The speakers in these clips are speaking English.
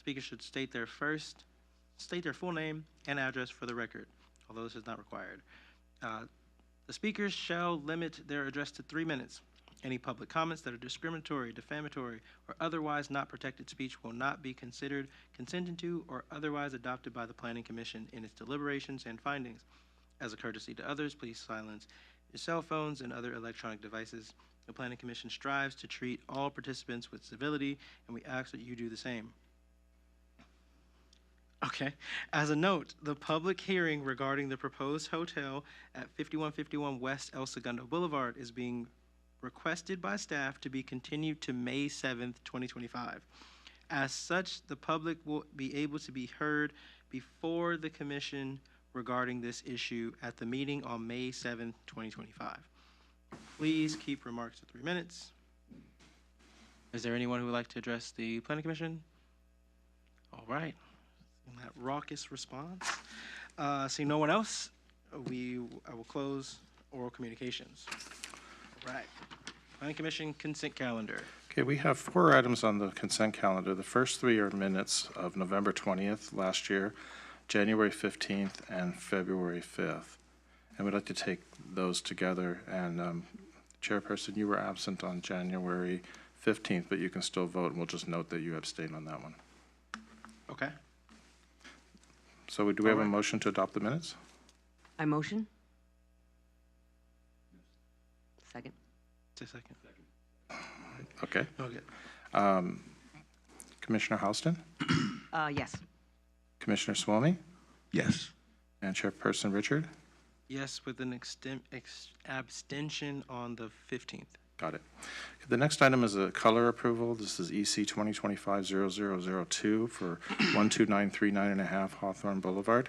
Speakers should state their full name and address for the record, although this is not required. The speakers shall limit their address to 3 minutes. Any public comments that are discriminatory, defamatory, or otherwise not protected speech will not be considered, consented to, or otherwise adopted by the Planning Commission in its deliberations and findings. As a courtesy to others, please silence your cell phones and other electronic devices. The Planning Commission strives to treat all participants with civility, and we ask that you do the same. Okay. As a note, the public hearing regarding the proposed hotel at 5151 West El Segundo Boulevard is being requested by staff to be continued to May 7th, 2025. As such, the public will be able to be heard before the commission regarding this issue at the meeting on May 7th, 2025. Please keep remarks to 3 minutes. Is there anyone who would like to address the Planning Commission? All right. In that raucous response. Seeing no one else, I will close oral communications. All right. Planning Commission consent calendar. Okay, we have 4 items on the consent calendar. The first 3 are minutes of November 20th last year, January 15th, and February 5th. And we'd like to take those together. And Chairperson, you were absent on January 15th, but you can still vote, and we'll just note that you abstained on that one. Okay. So do we have a motion to adopt the minutes? I motion. Second. Just a second. Okay. Okay. Commissioner Houston? Yes. Commissioner Swamy? Yes. And Chairperson Richard? Yes, with an abstention on the 15th. Got it. The next item is a color approval. This is EC 2025-0002 for 12939.5 Hawthorne Boulevard.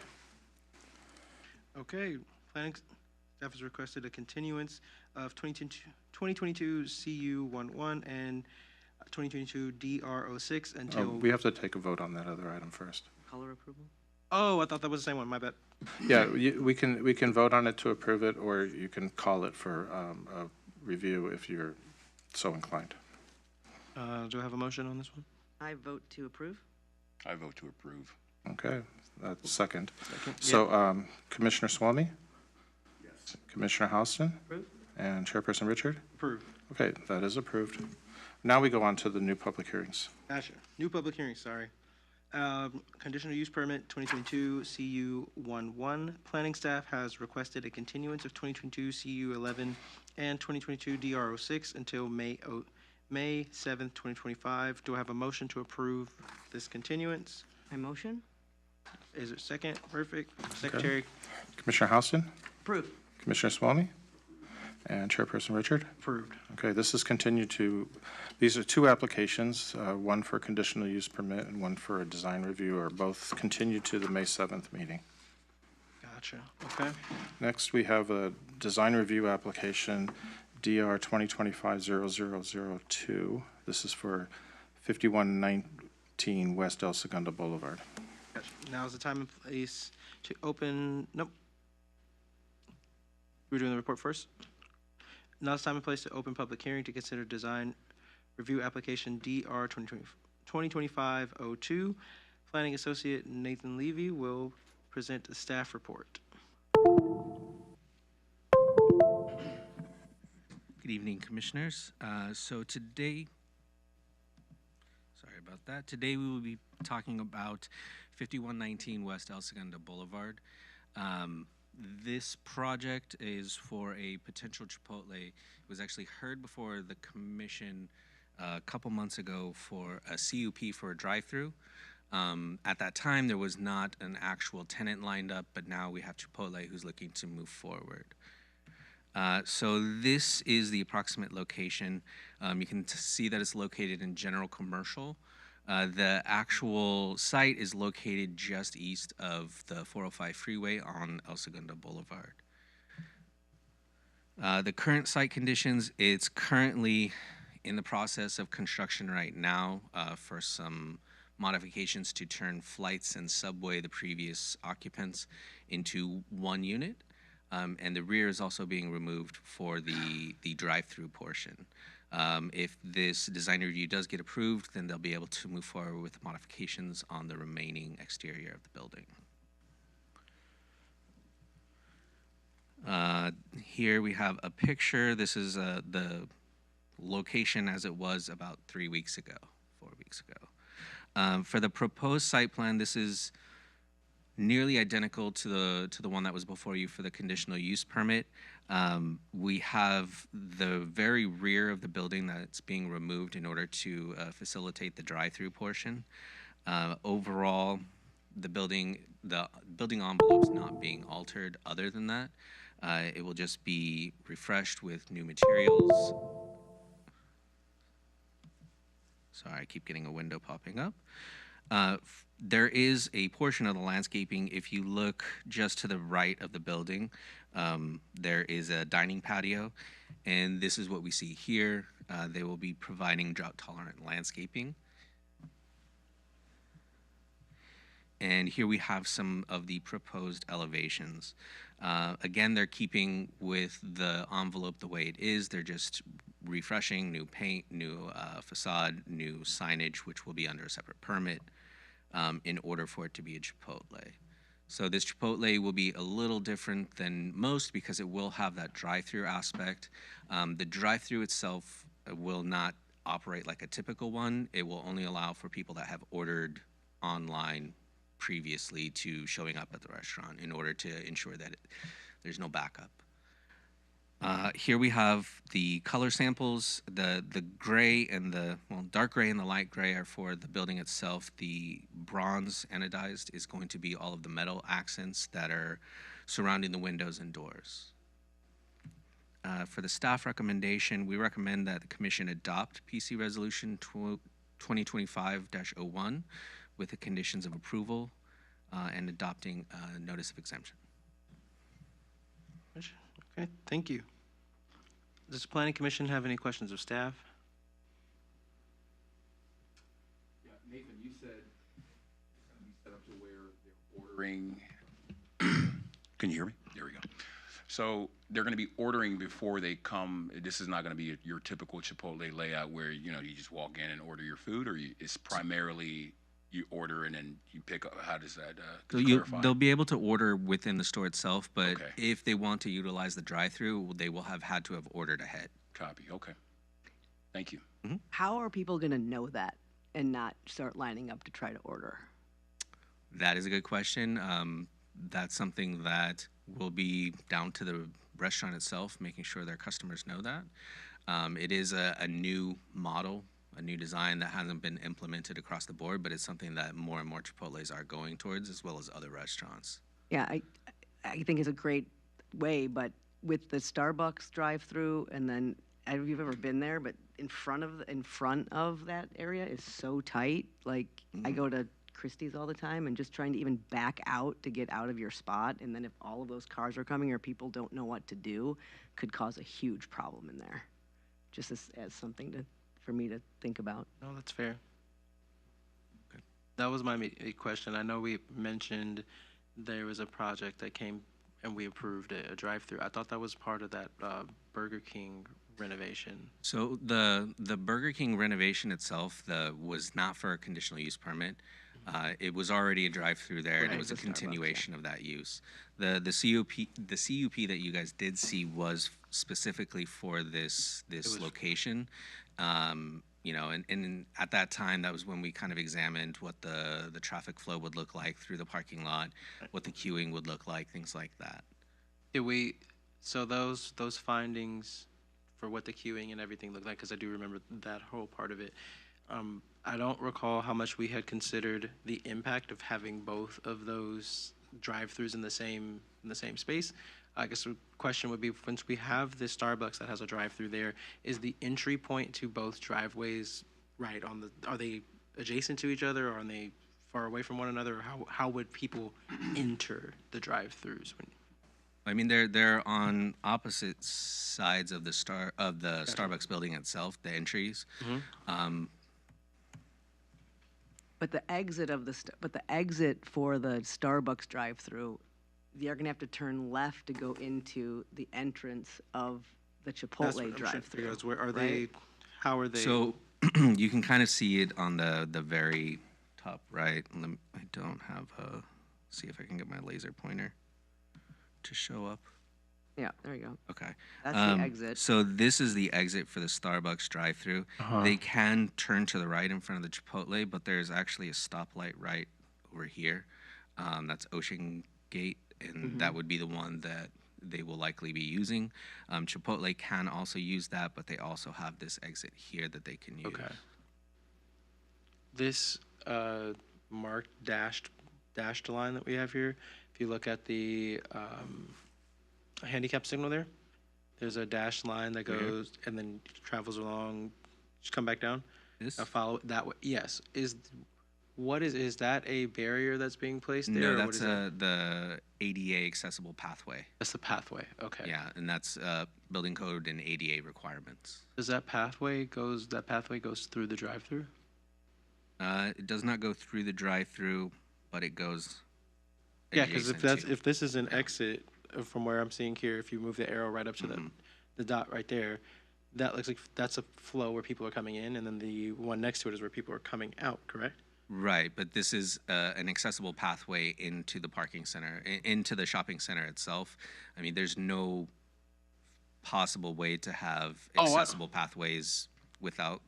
Okay. Planning staff has requested a continuance of 2022 CU11 and 2022 DR06 until... We have to take a vote on that other item first. Color approval? Oh, I thought that was the same one. My bad. Yeah, we can vote on it to approve it, or you can call it for a review if you're so inclined. Do I have a motion on this one? I vote to approve. I vote to approve. Okay, that's second. Second. So Commissioner Swamy? Yes. Commissioner Houston? Approve. And Chairperson Richard? Approved. Okay, that is approved. Now we go on to the new public hearings. Gotcha. New public hearing, sorry. Conditional use permit 2022 CU11. Planning staff has requested a continuance of 2022 CU11 and 2022 DR06 until May 7th, 2025. Do I have a motion to approve this continuance? I motion. Is it second? Perfect. Secretary? Commissioner Houston? Approve. Commissioner Swamy? And Chairperson Richard? Approved. Okay, this is continued to, these are 2 applications, one for conditional use permit and one for a design review, are both continued to the May 7th meeting. Gotcha. Okay. Next, we have a design review application, DR 2025-0002. This is for 5119 West El Segundo Boulevard. Gotcha. Now is the time and place to open, nope. We're doing the report first? Now it's time and place to open public hearing to consider design review application DR 2025-02. Planning Associate Nathan Levy will present the staff report. Good evening, Commissioners. So today, sorry about that. Today we will be talking about 5119 West El Segundo Boulevard. This project is for a potential Chipotle. It was actually heard before the commission a couple months ago for a CUP for a drive-through. At that time, there was not an actual tenant lined up, but now we have Chipotle who's looking to move forward. So this is the approximate location. You can see that it's located in general commercial. The actual site is located just east of the 405 freeway on El Segundo Boulevard. The current site conditions, it's currently in the process of construction right now for some modifications to turn Flights and Subway, the previous occupants, into one unit. And the rear is also being removed for the drive-through portion. If this design review does get approved, then they'll be able to move forward with modifications on the remaining exterior of the building. Here we have a picture. This is the location as it was about 3 weeks ago, 4 weeks ago. For the proposed site plan, this is nearly identical to the one that was before you for the conditional use permit. We have the very rear of the building that's being removed in order to facilitate the drive-through portion. Overall, the building envelope's not being altered other than that. It will just be refreshed with new materials. Sorry, I keep getting a window popping up. There is a portion of the landscaping, if you look just to the right of the building, there is a dining patio, and this is what we see here. They will be providing drought-tolerant landscaping. And here we have some of the proposed elevations. Again, they're keeping with the envelope the way it is. They're just refreshing, new paint, new facade, new signage, which will be under a separate permit in order for it to be a Chipotle. So this Chipotle will be a little different than most because it will have that drive-through aspect. The drive-through itself will not operate like a typical one. It will only allow for people that have ordered online previously to showing up at the restaurant in order to ensure that there's no backup. Here we have the color samples. The gray and the dark gray and the light gray are for the building itself. The bronze anodized is going to be all of the metal accents that are surrounding the windows and doors. For the staff recommendation, we recommend that the commission adopt PC Resolution 2025-01 with the conditions of approval and adopting a notice of exemption. Okay, thank you. Does the planning commission have any questions of staff? Yeah, Nathan, you said it's going to be set up to where they're ordering. Can you hear me? There we go. So they're going to be ordering before they come. This is not going to be your typical Chipotle layout where, you just walk in and order your food, or it's primarily you order and then you pick up. How does that So clarify? they'll be able to order within the store itself, but Okay. if they want to utilize the drive-through, they will have had to have ordered ahead. Copy. Okay. Thank you. How are people going to know that and not start lining up to try to order? That is a good question. That's something that will be down to the restaurant itself, making sure their customers know that. It is a new model, a new design that hasn't been implemented across the board, but it's something that more and more Chipotles are going towards, as well as other restaurants. Yeah, I think it's a great way, but with the Starbucks drive-through, and then I don't know if you've ever been there, but in front of that area is so tight. Like I go to Christie's all the time, and just trying to even back out to get out of your spot, and then if all of those cars are coming or people don't know what to do, could cause a huge problem in there. Just as something for me to think about. No, that's fair. Okay. That was my question. I know we mentioned there was a project that came and we approved a drive-through. I thought that was part of that Burger King renovation. So the Burger King renovation itself was not for a conditional use permit. It was already a drive-through there, and Right, it was a the Starbucks, continuation of that use. The CUP that you guys did see was specifically for this was- location. And at that time, that was when we kind of examined what the traffic flow would look like through the parking lot, what the queuing would look like, things like that. So those findings for what the queuing and everything looked like, because I do remember that whole part of it. I don't recall how much we had considered the impact of having both of those drive-throughs in the same space. I guess the question would be, once we have the Starbucks that has a drive-through there, is the entry point to both driveways right on are they adjacent to each other, or are they far away from one another? Or how would people enter the drive-throughs? I mean, they're on opposite sides of the Starbucks building itself, the entries. But the exit for the Starbucks drive-through, you're gonna have to turn left to go into the entrance of the That's what Chipotle I'm trying to figure drive-through. out is where are right? How are they? So you can kind of see it on the very top right. I don't have see if I can get my laser pointer to show up. Yeah, there you go. Okay. That's the exit. So this is the exit for the Starbucks drive-through. They can turn to the right in front of the Chipotle, but there's actually a stoplight right over here. That's Ocean Gate, and that would be the one that they will likely be using. Chipotle can also use that, but they also have this exit here that they can use. Okay. This marked dashed line that we have here, if you look at the handicap signal there, there's a dashed line that goes and then travels along, just come back down. This? Follow that way. Yes. Is that a barrier that's being placed there? No, or what that's is that? the ADA accessible pathway. That's the pathway. Okay. Yeah, and that's building code and ADA requirements. Does that pathway goes through the drive-through? It does not go through the drive-through, but it goes. Yeah, because adjacent to. if this is an exit from where I'm seeing here, if you move the arrow right up to the dot right there, that looks like that's a flow where people are coming in, and then the one next to it is where people are coming out. Correct? Right, but this is an accessible pathway into the parking center, into the shopping center itself. I mean, there's no possible way to have accessible pathways without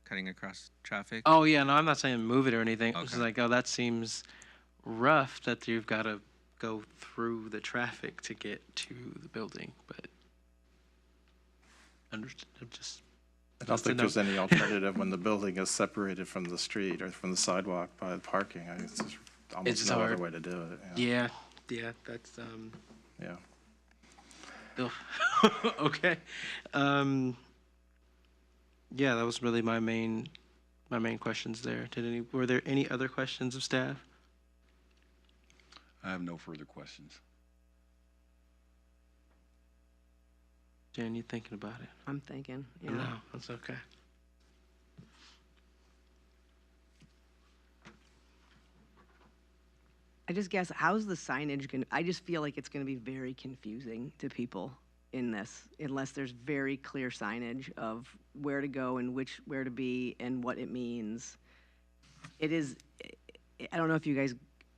cutting across traffic. Oh yeah, no, I'm not saying move it or anything. It's just Okay. like, oh, that seems rough that you've got to go through the traffic to get to the building, but understood. Just I don't think there's any alternative when the building is separated from the street or from the sidewalk by the parking. It's just almost just no other hard. way to do it. yeah, that's Yeah. ugh. Okay. Yeah, that was really my main questions there. Were there any other questions of staff? I have no further questions. Jan, you thinking about it? I'm thinking. Yeah. No, that's okay. I just guess, how's the signage going to, I just feel like it's going to be very confusing to people in this, unless there's very clear signage of where to go and where to be and what it means. It is, I don't know if you guys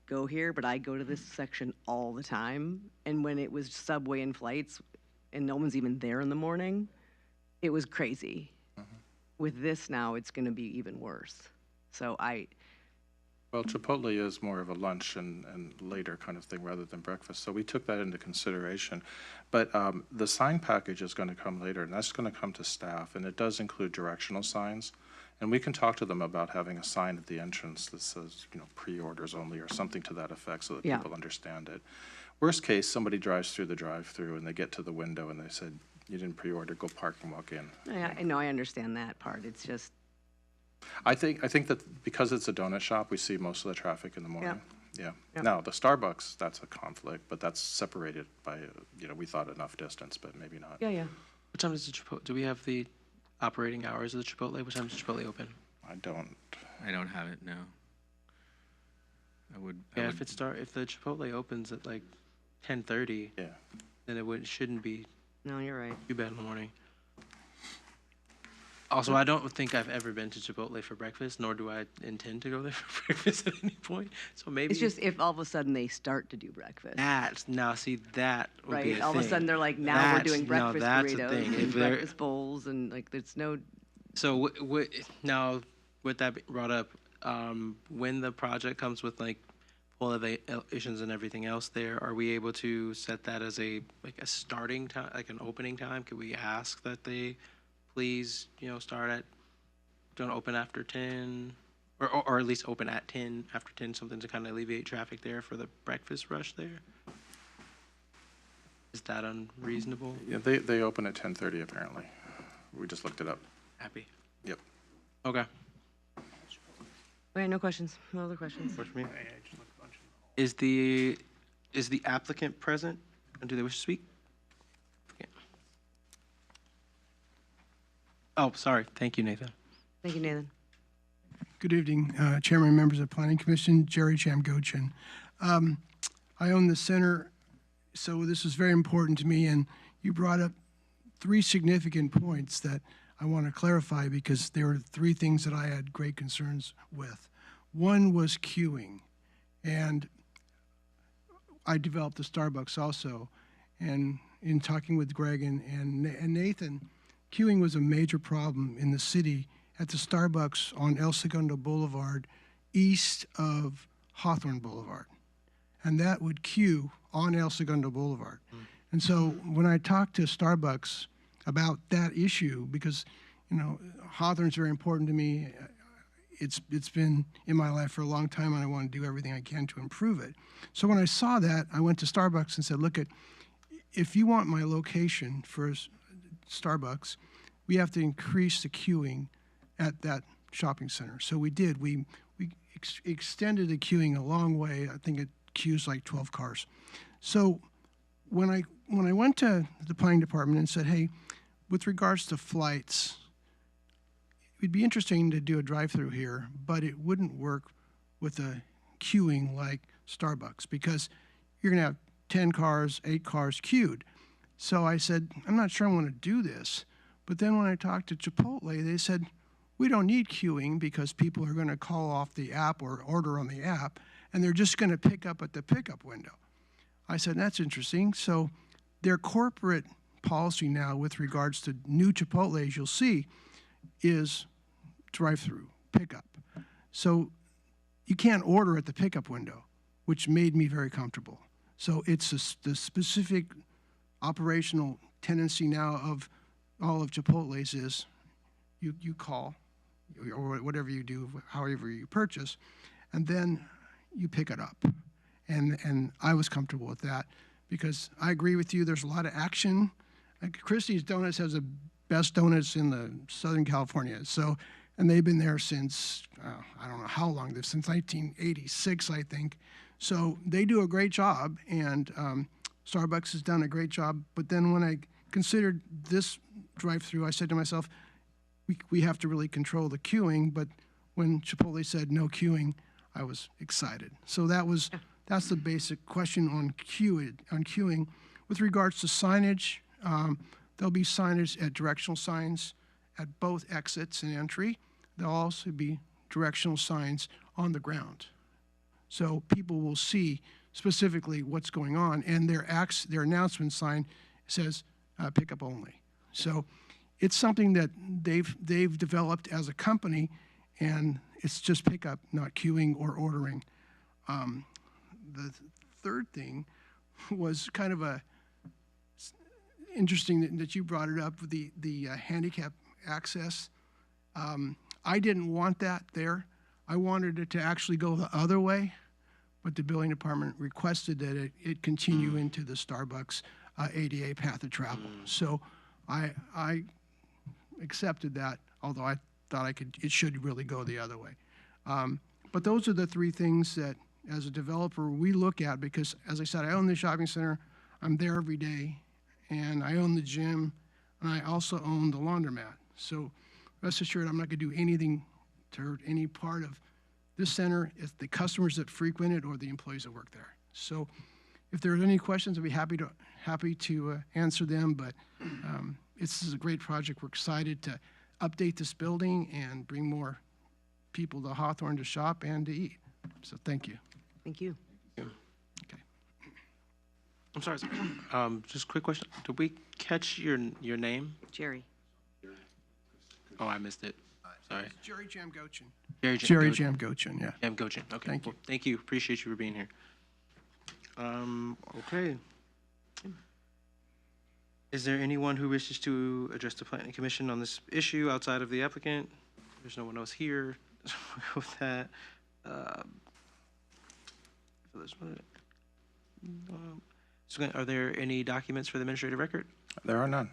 go here, but I go to this section all the time. And when it was subway and flights and no one's even there in the morning, it was crazy. With this now, it's going to be even worse. So Well, Chipotle is more of a lunch and later kind of thing rather than breakfast, so we took that into consideration. But the sign package is going to come later, and that's going to come to staff, and it does include directional signs. And we can talk to them about having a sign at the entrance that says, pre-orders only or something to that effect so that Yeah. people understand it. Worst case, somebody drives through the drive-through and they get to the window and they said, you didn't pre-order, go park and walk in. I know, I understand that part. It's just, I think that because it's a donut shop, we see most of the traffic in the morning. Yeah. Yep. Now, the Starbucks, that's a conflict, but that's separated by, we thought enough distance, but maybe not. yeah. What time does the Chipotle? Do we have the operating hours of the Chipotle? What time does Chipotle open? I don't. I don't have it, no. I would. Yeah, if the Chipotle opens at like 10:30, Yeah. then shouldn't be No, you're right. too bad in the morning. Also, I don't think I've ever been to Chipotle for breakfast, nor do I intend to go there for breakfast at any point. So maybe It's just if all of a sudden they start to do breakfast, that would be right? a All of a thing. sudden they're like, now we're doing breakfast that's a burritos thing. and If they're- breakfast bowls and like there's no, So now, with that brought up, when the project comes with like full elevations and everything else, there, are we able to set that as a starting time, like an opening time? Could we ask that they please, don't open after 10, or at least open at 10, after 10, something to kind of alleviate traffic there for the breakfast rush there? Is that unreasonable? Yeah, they open at 10:30 apparently. We just looked it up. Happy. Yep. Okay. okay, no questions, no other questions. Works for me. Is the applicant present? And do they wish to speak? Okay. Oh, sorry. Thank you, Nathan. Thank you, Nathan. Good evening, Chairman and members of the Planning Commission, Jerry Chamgochin. I own the center, so this is very important to me, and you brought up three significant points that I want to clarify because there were three things that I had great concerns with. One was queuing, and I developed the Starbucks also. And in talking with Greg and Nathan, queuing was a major problem in the city at the Starbucks on El Segundo Boulevard, east of Hawthorne Boulevard. And that would queue on El Segundo Boulevard. And so when I talked to Starbucks about that issue, because, you know, Hawthorne's very important to me, it's been in my life for a long time, and I want to do everything I can to improve it. So when I saw that, I went to Starbucks and said, look, if you want my location for Starbucks, we have to increase the queuing at that shopping center. So we did. We extended the queuing a long way. I think it queues like 12 cars. So when I went to the planning department and said, hey, with regards to flights, it'd be interesting to do a drive-through here, but it wouldn't work with a queuing like Starbucks because you're going to have 10 cars, 8 cars queued. So I said, I'm not sure I want to do this. But then when I talked to Chipotle, they said, we don't need queuing because people are going to call off the app or order on the app, and they're just going to pick up at the pickup window. I said, that's interesting. So their corporate policy now with regards to new Chipotles you'll see is drive-through, pickup. So you can't order at the pickup window, which made me very comfortable. So it's the specific operational tendency now of all of Chipotle's is you call, or whatever you do, however you purchase, and then you pick it up. And I was comfortable with that because I agree with you, there's a lot of action. Like Christie's Donuts has the best donuts in the Southern California. So, and they've been there since, I don't know how long, since 1986, I think. So they do a great job, and Starbucks has done a great job. But then when I considered this drive-through, I said to myself, we have to really control the queuing. But when Chipotle said no queuing, I was excited. So that's the basic question on queuing. With regards to signage, there'll be signage at directional signs at both exits and entry. There'll also be directional signs on the ground. So people will see specifically what's going on, and their announcement sign says pickup only. So it's something that they've developed as a company, and it's just pickup, not queuing or ordering. The third thing was kind of interesting that you brought it up, the handicap access. I didn't want that there. I wanted it to actually go the other way, but the building department requested that it continue into the Starbucks ADA path of travel. So I accepted that, although I thought it should really go the other way. But those are the three things that, as a developer, we look at because, as I said, I own the shopping center. I'm there every day, and I own the gym, and I also own the laundromat. So rest assured, I'm not going to do anything to hurt any part of this center, it's the customers that frequent it or the employees that work there. So if there are any questions, I'd be happy to answer them, but this is a great project. We're excited to update this building and bring more people to Hawthorne to shop and to eat. So thank you. Thank you. Okay. I'm sorry. Just a quick question. Did we catch your name? Jerry. Oh, I missed it. Sorry. Jerry Jamgochin. Jerry Jamgochin, yeah. Jamgochin. Okay. Thank you. Well, thank you. Appreciate you for being here. Okay. Is there anyone who wishes to address the planning commission on this issue outside of the applicant? There's no one else here. With that, are there any documents for the administrative record? There are none.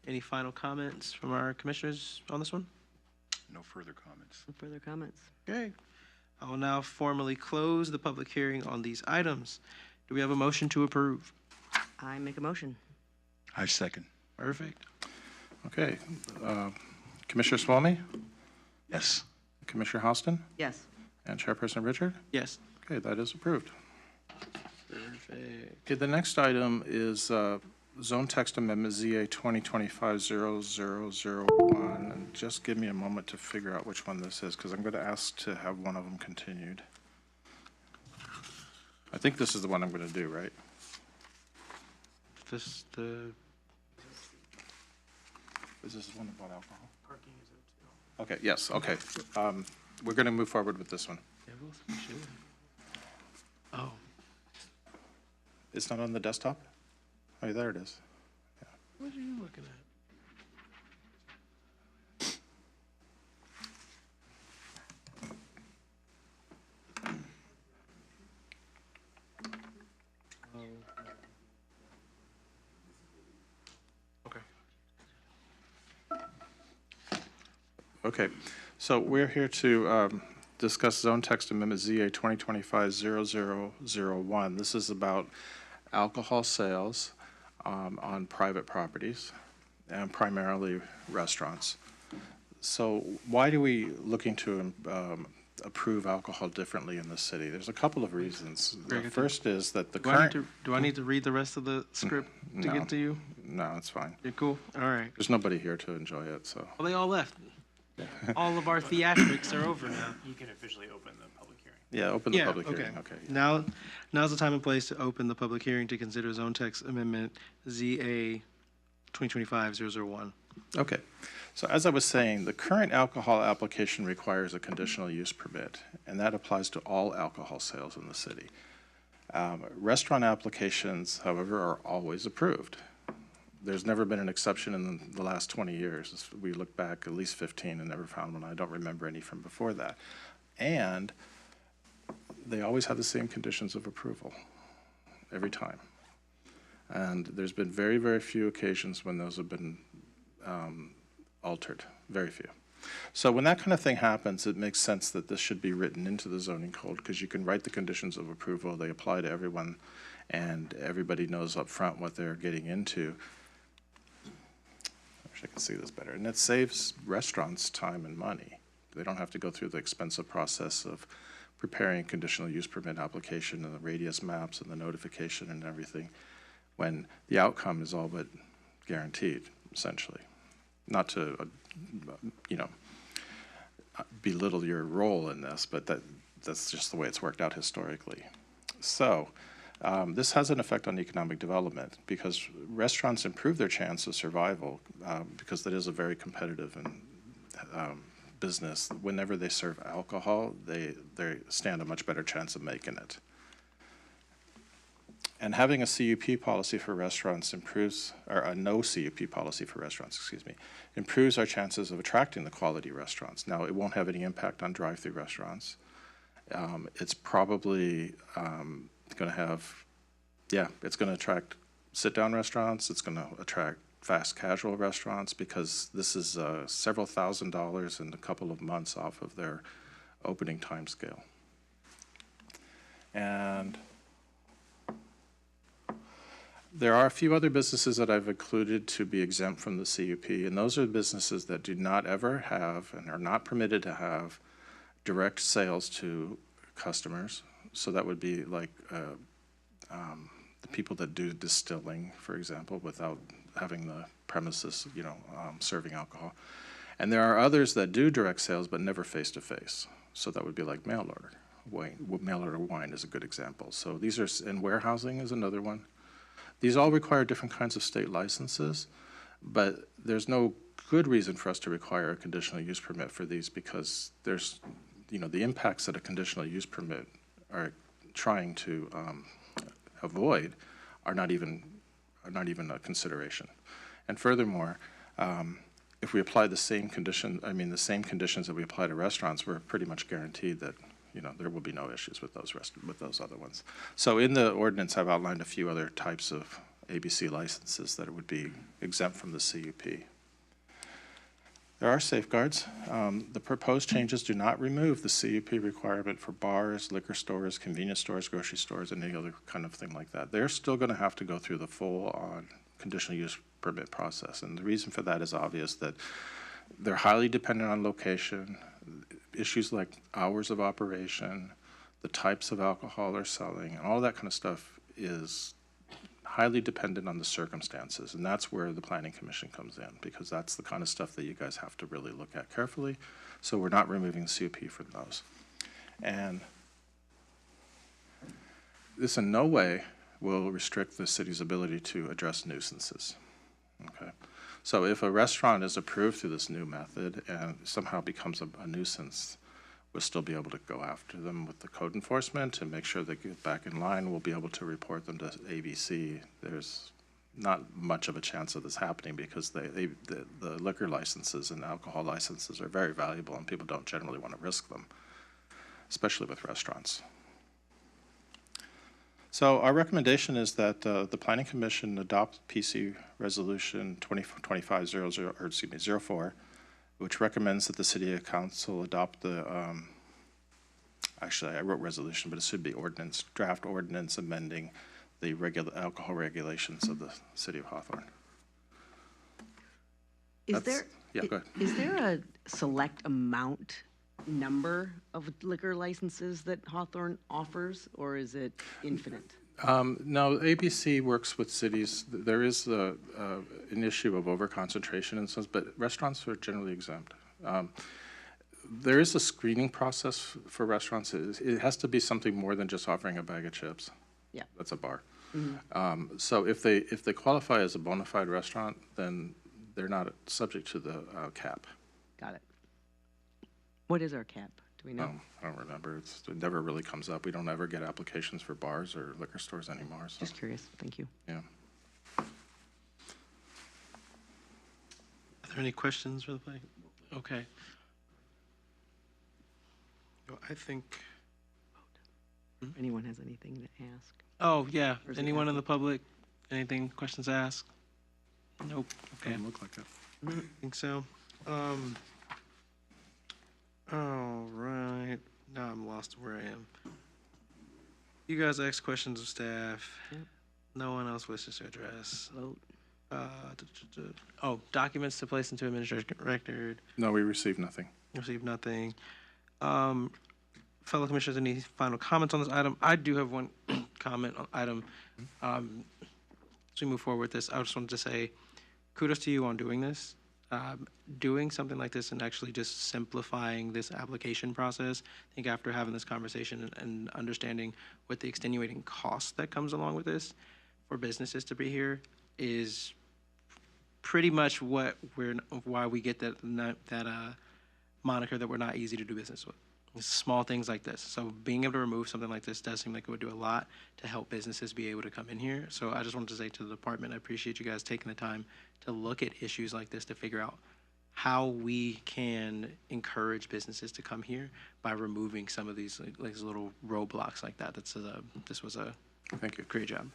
Any final comments from our commissioners on this one? No further comments. No further comments. Okay. I will now formally close the public hearing on these items. Do we have a motion to approve? I make a motion. I second. Perfect. Okay. Commissioner Swamy, Yes. Commissioner Houston, Yes. and Chairperson Richard? Yes. Okay, that is approved. Perfect. Okay, the next item is zone text amendment ZA 2025-0001, and just give me a moment to figure out which one this is, because I'm going to ask to have one of them continued. I think this is the one I'm going to do, right? This, the, Is this the one about alcohol? Parking is it too. Okay, yes, okay. We're going to move forward with this one. oh, It's not on the desktop? Oh, there it is. what are you looking at? Okay. Okay, so we're here to discuss Zone Text Amendment ZA 2025-0001. This is about alcohol sales on private properties and primarily restaurants. So why do we looking to approve alcohol differently in the city? There's a couple of reasons. The Very good. first is that the Do I need current... to, read the rest of the script to No. get to you? No, it's fine. You're cool? All right. There's nobody here to enjoy it, so... Well, they all left. All of our theatrics are over now. You can officially open the public hearing. Yeah, open the Yeah, public okay. hearing, okay. Now's the time and place to open the public hearing to consider Zone Text Amendment ZA 2025-001. Okay, so as I was saying, the current alcohol application requires a conditional use permit, and that applies to all alcohol sales in the city. Restaurant applications, however, are always approved. There's never been an exception in the last 20 years. We look back at least 15 and never found one. I don't remember any from before that. And they always have the same conditions of approval every time. And there's been very, very few occasions when those have been altered, very few. So when that kind of thing happens, it makes sense that this should be written into the zoning code, because you can write the conditions of approval, they apply to everyone, and everybody knows up front what they're getting into. I wish I could see this better. And it saves restaurants time and money. They don't have to go through the expensive process of preparing a conditional use permit application and the radius maps and the notification and everything, when the outcome is all but guaranteed, essentially. Not to, belittle your role in this, but that's just the way it's worked out historically. So this has an effect on economic development, because restaurants improve their chance of survival because that is a very competitive and business. Whenever they serve alcohol, they stand a much better chance of making it. And having a CUP policy for restaurants improves, or a no CUP policy for restaurants, excuse me, improves our chances of attracting the quality restaurants. Now, it won't have any impact on drive-through restaurants. It's probably going to have, it's going to attract sit-down restaurants. It's going to attract fast casual restaurants, because this is several $1,000s in a couple of months off of their opening time scale. And there are a few other businesses that I've included to be exempt from the CUP, and those are businesses that do not ever have and are not permitted to have direct sales to customers. So that would be like the people that do distilling, for example, without having the premises, serving alcohol. And there are others that do direct sales but never face-to-face. So that would be like mail order wine. Mail order wine is a good example. So these are, and warehousing is another one. These all require different kinds of state licenses, but there's no good reason for us to require a conditional use permit for these, because there's, the impacts that a conditional use permit are trying to avoid are not even a consideration. And furthermore, if we apply the same conditions that we apply to restaurants, we're pretty much guaranteed that there will be no issues with those other ones. So in the ordinance, I've outlined a few other types of ABC licenses that would be exempt from the CUP. There are safeguards. The proposed changes do not remove the CUP requirement for bars, liquor stores, convenience stores, grocery stores, and any other kind of thing like that. They're still going to have to go through the full-on conditional use permit process. And the reason for that is obvious, that they're highly dependent on location. Issues like hours of operation, the types of alcohol they're selling, and all that kind of stuff is highly dependent on the circumstances, and that's where the Planning Commission comes in, because that's the kind of stuff that you guys have to really look at carefully. So we're not removing CUP from those. And this in no way will restrict the city's ability to address nuisances. Okay. So if a restaurant is approved through this new method and somehow becomes a nuisance, we'll still be able to go after them with the code enforcement and make sure they get back in line. We'll be able to report them to ABC. There's not much of a chance of this happening because the liquor licenses and alcohol licenses are very valuable and people don't generally want to risk them, especially with restaurants. So our recommendation is that the Planning Commission adopt PC Resolution 04, which recommends that the City Council adopt the, actually I wrote resolution, but it should be ordinance, draft ordinance amending the alcohol regulations of the City of Hawthorne. Is That's- there, Yeah, go ahead. is there a select amount number of liquor licenses that Hawthorne offers, or is it infinite? No, ABC works with cities. There is an issue of overconcentration in some, but restaurants are generally exempt. There is a screening process for restaurants. It has to be something more than just offering a bag of chips. Yeah. That's a bar. So if they qualify as a bona fide restaurant, then they're not subject to the cap. Got it. What is our cap? Do we know? I don't remember. It never really comes up. We don't ever get applications for bars or liquor stores anymore. So, Just curious. Thank you. yeah. Are there any questions for the planning? Okay. Well, I think, If anyone has anything to ask. oh, yeah. Or is it Anyone in the public, anything, questions asked? Nope. Okay. Doesn't look like it. I think so. All right. Now I'm lost where I am. You guys asked questions of staff. Yep. No one else wishes to address. Vote. Oh, documents to place into administrative record. No, we received nothing. Received nothing. Fellow commissioners, any final comments on this item? I do have one comment on item. As we move forward with this, I just wanted to say kudos to you on doing this. Doing something like this and actually just simplifying this application process. I think after having this conversation and understanding what the extenuating cost that comes along with this for businesses to be here is pretty much why we get that moniker that we're not easy to do business with. It's small things like this. So being able to remove something like this does seem like it would do a lot to help businesses be able to come in here. So I just wanted to say to the department, I appreciate you guys taking the time to look at issues like this to figure out how we can encourage businesses to come here by removing some of these like little roadblocks like that. This was a Thank you. great job.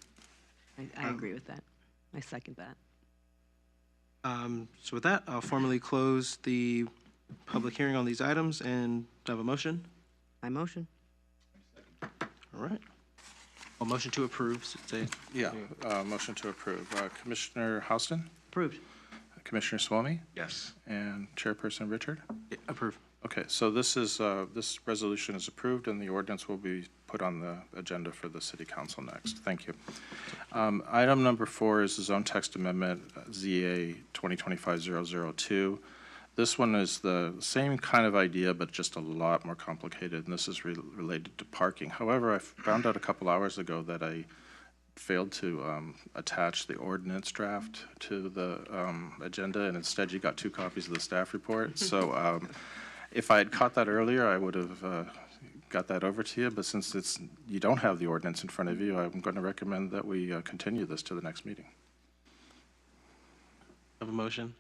I agree with that. I second that. So with that, I'll formally close the public hearing on these items and have a motion. I motion. All right. A motion to approve. Say, Yeah, motion to approve. Commissioner Houston, Approved. Commissioner Swamy, Yes. and Chairperson Richard. approve. Okay, so this resolution is approved and the ordinance will be put on the agenda for the City Council next. Thank you. Item number 4 is the Zone Text Amendment, ZA 2025-002. This one is the same kind of idea, but just a lot more complicated, and this is related to parking. However, I found out a couple hours ago that I failed to attach the ordinance draft to the agenda, and instead you got 2 copies of the staff report. So if I had caught that earlier, I would have got that over to you, but since you don't have the ordinance in front of you, I'm going to recommend that we continue this to the next meeting. Have a motion.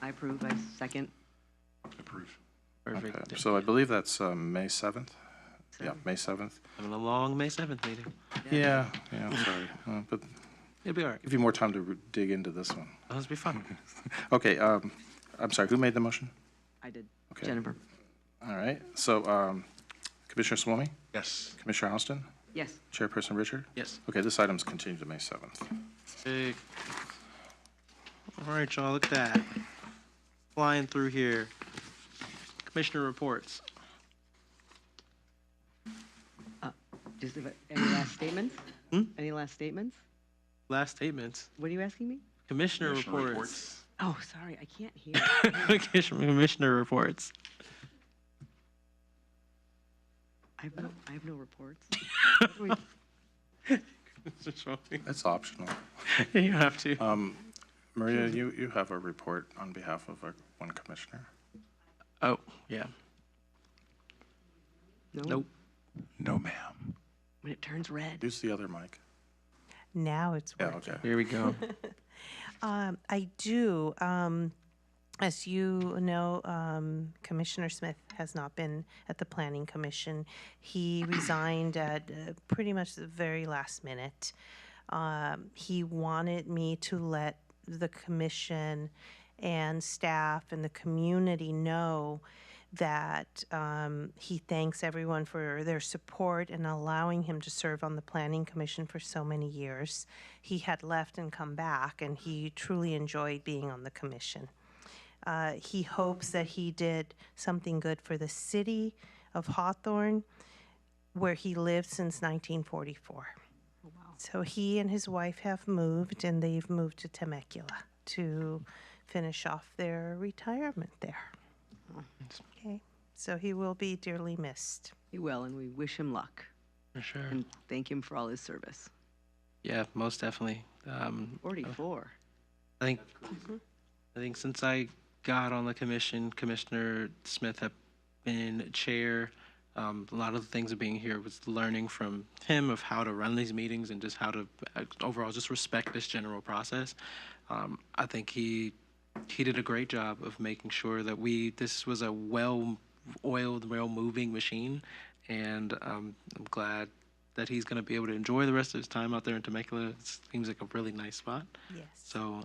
I approve. I second. Approved. Perfect. Okay, so I believe that's May 7th? Yeah, May 7th. Having a long May 7th meeting. Yeah, I'm sorry. But It'll be all right. give you more time to dig into this one. Let's be fun. Okay, I'm sorry, who made the motion? I did. Okay. Jennifer. All right, so Commissioner Swamy, Yes. Commissioner Houston, Yes. Chairperson Richard? Yes. Okay, this item's continued to May 7th. Big. All right, y'all, look at that. Flying through here. Commissioner reports. Any last statements? Hmm? Any last statements? Last statements. What are you asking me? Commissioner Commissioner reports. Oh, sorry, I can't hear. Commissioner reports. I have no reports. What do we- It's optional. You have to. Maria, you have a report on behalf of our one commissioner. Oh, yeah. No? Nope. No, ma'am. When it turns red. Use the other mic. Now it's Yeah, working. okay. Here we go. I do. As you know, Commissioner Smith has not been at the Planning Commission. He resigned at pretty much the very last minute. He wanted me to let the commission and staff and the community know that he thanks everyone for their support and allowing him to serve on the Planning Commission for so many years. He had left and come back, and he truly enjoyed being on the commission. He hopes that he did something good for the city of Hawthorne, where he lived since 1944. So he and his wife have moved, and they've moved to Temecula to finish off their retirement there. Okay, so he will be dearly missed. He will, and we wish him luck For sure. and thank him for all his service. Yeah, most definitely. 44. I think since I got on the commission, Commissioner Smith had been chair. A lot of the things of being here was learning from him of how to run these meetings and just how to overall just respect this general process. I think he did a great job of making sure that this was a well-oiled, well-moving machine, and I'm glad that he's going to be able to enjoy the rest of his time out there in Temecula. It seems like a really nice spot. Yes. So,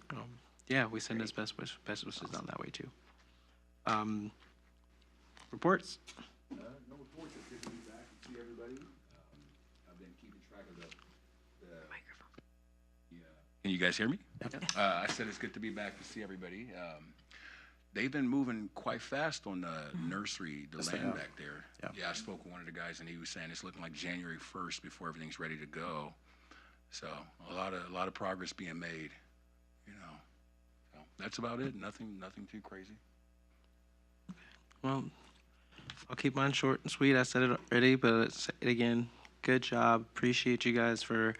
yeah, we send his best wishes down that way too. Reports. No reports. It's good to be back and see everybody. I've been keeping track of the microphone. Yeah. Can you guys hear me? I said it's good to be back to see everybody. They've been moving quite fast on the nursery, the Yes, they land have. back there. Yeah. Yeah, I spoke with one of the guys, and he was saying it's looking like January 1st before everything's ready to go. So a lot of progress being made, you know. So that's about it. Nothing too crazy. Well, I'll keep mine short and sweet. I said it already, but I'll say it again. Good job. Appreciate you guys for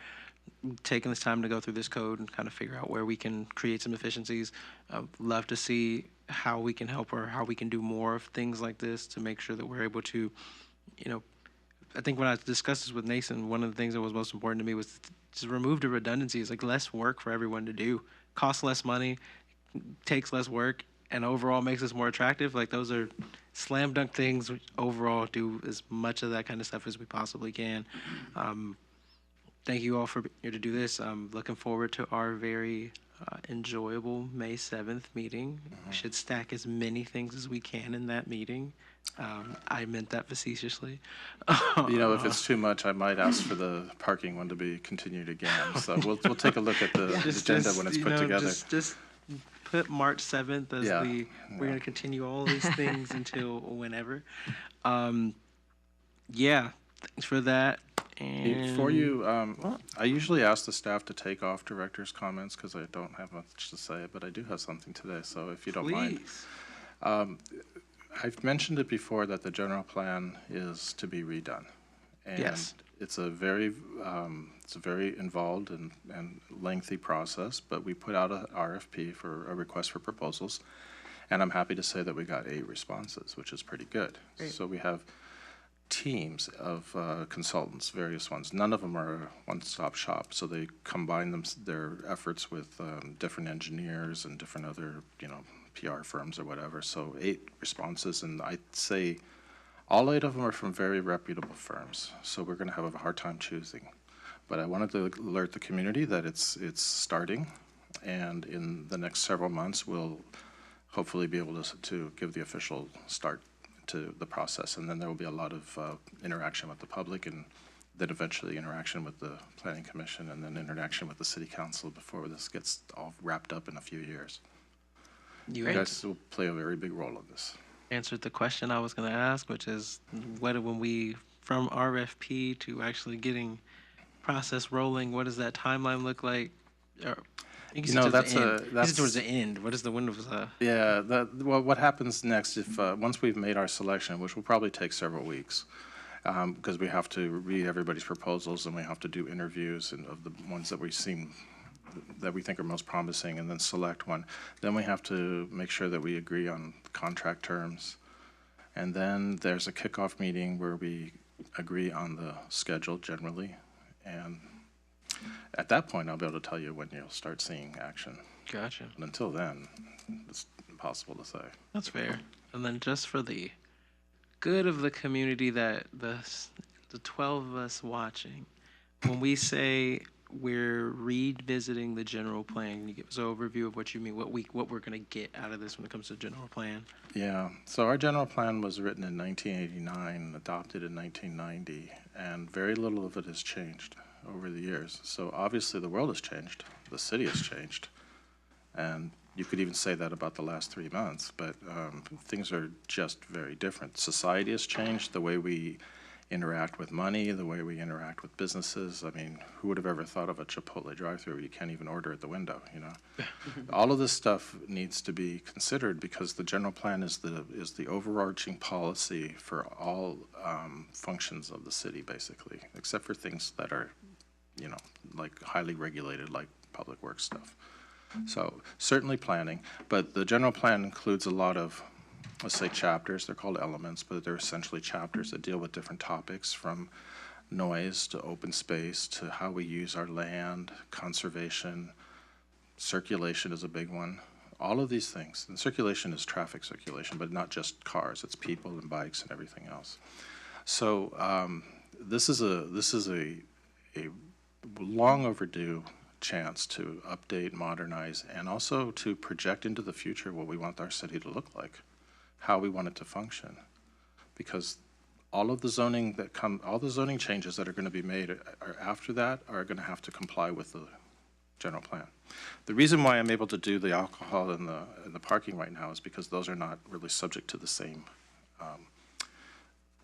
taking this time to go through this code and kind of figure out where we can create some efficiencies. I'd love to see how we can help or how we can do more of things like this to make sure that we're able to, I think when I discussed this with Nathan, one of the things that was most important to me was to remove the redundancies, like less work for everyone to do, costs less money, takes less work, and overall makes us more attractive. Like those are slam dunk things. Which overall, do as much of that kind of stuff as we possibly can. Thank you all for being here to do this. I'm looking forward to our very enjoyable May 7th meeting. We should stack as many things as we can in that meeting. I meant that facetiously. If it's too much, I might ask for the parking one to be continued again. So we'll take a look at the agenda when it's put together. Just put March 7th as Yeah. we're going to continue all these things until whenever. Yeah, thanks for that. And Before you, I usually ask the staff to take off director's comments because I don't have much to say, but I do have something today, so if you don't mind. please. I've mentioned it before that the general plan is to be redone. And Yes. it's a very involved and lengthy process, but we put out a RFP for a request for proposals, and I'm happy to say that we got 8 responses, which is pretty good. So we have teams of consultants, various ones. None of them are a one-stop shop, so they combine their efforts with different engineers and different other, PR firms or whatever. So 8 responses, and I'd say all 8 of them are from very reputable firms. So we're going to have a hard time choosing. But I wanted to alert the community that it's starting, and in the next several months, we'll hopefully be able to give the official start to the process, and then there will be a lot of interaction with the public, and then eventually interaction with the Planning Commission, and then interaction with the City Council before this gets all wrapped up in a few years. You You guys will play a very big role in this. answered the question I was going to ask, which is when we, from RFP to actually getting process rolling, what does that timeline look like? You You know, that's towards the end. What is the window of the? Yeah, well, what happens next if, once we've made our selection, which will probably take several weeks, because we have to read everybody's proposals and we have to do interviews and of the ones that we think are most promising and then select one. Then we have to make sure that we agree on contract terms. And then there's a kickoff meeting where we agree on the schedule generally. And at that point, I'll be able to tell you when you'll start seeing action. Gotcha. But until then, it's impossible to say. That's fair. And then just for the good of the community that the 12 of us watching, when we say we're revisiting the general plan, can you give us an overview of what you mean, what we're going to get out of this when it comes to general plan? Yeah, so our general plan was written in 1989, adopted in 1990, and very little of it has changed over the years. So obviously the world has changed, the city has changed, and you could even say that about the last 3 months, but things are just very different. Society has changed, the way we interact with money, the way we interact with businesses. I mean, who would have ever thought of a Chipotle drive-through? You can't even order at the window, you know? All of this stuff needs to be considered because the general plan is the overarching policy for all functions of the city, basically, except for things that are, you know, like highly regulated, like public works stuff. So certainly planning, but the general plan includes a lot of, let's say, chapters. They're called elements, but they're essentially chapters that deal with different topics, from noise to open space to how we use our land, conservation, circulation is a big one. All of these things. And circulation is traffic circulation, but not just cars. It's people and bikes and everything else. So this is a long overdue chance to update, modernize, and also to project into the future what we want our city to look like, how we want it to function. Because all of the zoning all the zoning changes that are going to be made after that are going to have to comply with the general plan. The reason why I'm able to do the alcohol and the parking right now is because those are not really subject to the same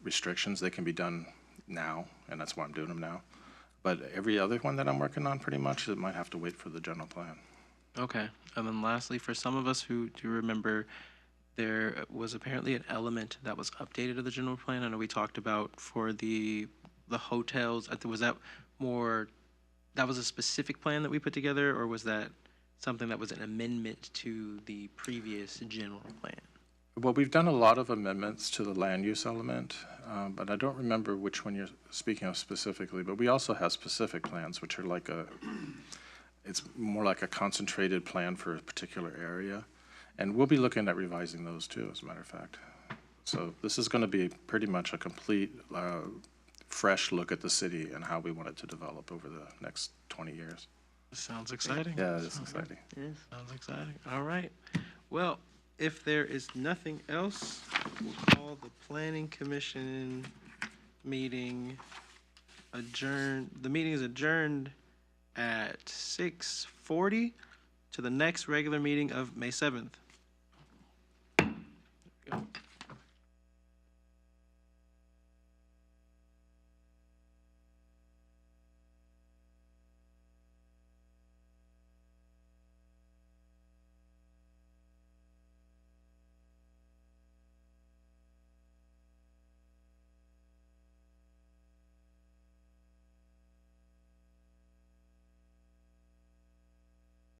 restrictions. They can be done now, and that's why I'm doing them now. But every other one that I'm working on, pretty much, it might have to wait for the general plan. Okay. And then lastly, for some of us who do remember, there was apparently an element that was updated to the general plan. I know we talked about for the hotels. Was that more, that was a specific plan that we put together, or was that something that was an amendment to the previous general plan? Well, we've done a lot of amendments to the land use element, but I don't remember which one you're speaking of specifically. But we also have specific plans, which are like it's more like a concentrated plan for a particular area. And we'll be looking at revising those too, as a matter of fact. So this is going to be pretty much a complete, fresh look at the city and how we want it to develop over the next 20 years. Sounds exciting. Yeah, it's exciting. It is. Sounds exciting. All right. Well, if there is nothing else, we'll call the Planning Commission meeting adjourned. The meeting is adjourned at 6:40 to the next regular meeting of May 7th.